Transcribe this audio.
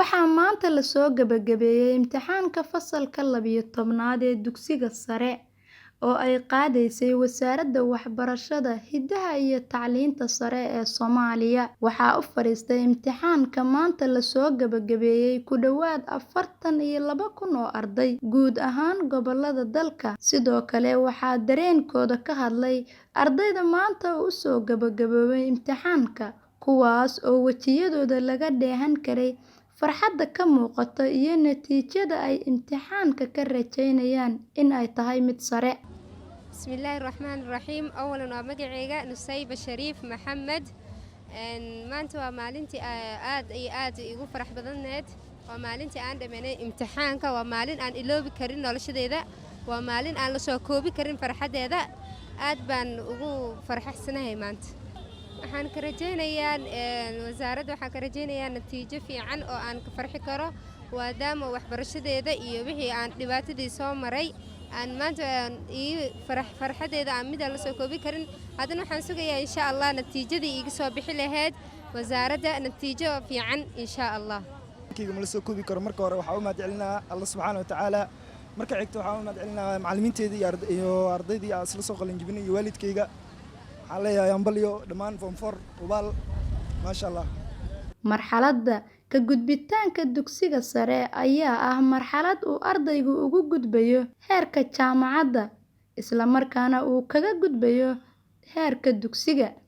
Waxaa maanta la soo gabagabeeyay imtixaanka fasalka 12aad ee dugsiga sare oo ay qaadaysay Wasaaradda Waxbarashada, Hidaha iyo Tacliinta Sare ee Soomaaliya. Waxaa u fariistay imtixaanka maanta la soo gabagabeeyay ku dhawaad 42,000 oo arday guud ahaan gobollada dalka. Sidoo kale waxaa dareenkooda ka hadlay ardayda maanta u soo gabagaboobay imtixaanka, kuwaas oo wejiyadooda laga dheehan karay farxadda ka muuqata iyo natiijada ay imtixaanka ka rajaynayaan in ay tahay mid sare. Bismillaahi Raxmaani Raxiim. Awalan waa magacayga Nusayba Shariif Maxamed. Maanta waa maalintii aad iyo aad igu farax badanayd. Waa maalintii aan dhameynay imtixaanka. Waa maalin aan iloobi karin noloshadeeda. Waa maalin aan la soo koobi karin farxadeeda. Aad baan ugu faraxsanahay maanta. Waxaan ka rajaynayaa wasaaradda waxaan ka rajaynayaa natiijo fiican oo aan ka farxi karo maadaama waxbarashadeeda iyo wixii aan dhibaatadii soo maray aan maanta farxadeeda aan mid aan la soo koobi karin. Haddana waxaan sugayaa insha Allah natiijadii iga soo bixi lahayd wasaaradda natiijo fiican insha Allah. Ma la soo koobi karo marka hore waxaan u mahadcelinayaa Allah subhanahu wa ta'ala. Marka xigta waxaan u mahadcelinayaa macallimiinteedii iyo ardaydii aan isla soo qalin jabinay iyo waalidkayga. waxaan leeyahay ambalyo dhammaan form 4 ubaal maasha Allah. Marxaladda ka gudbitaanka dugsiga sare ayaa ah marxalad uu ardaygu ugu gudbayo heerka jaamacadda isla markaana uu kaga gudbayo heerka dugsiga.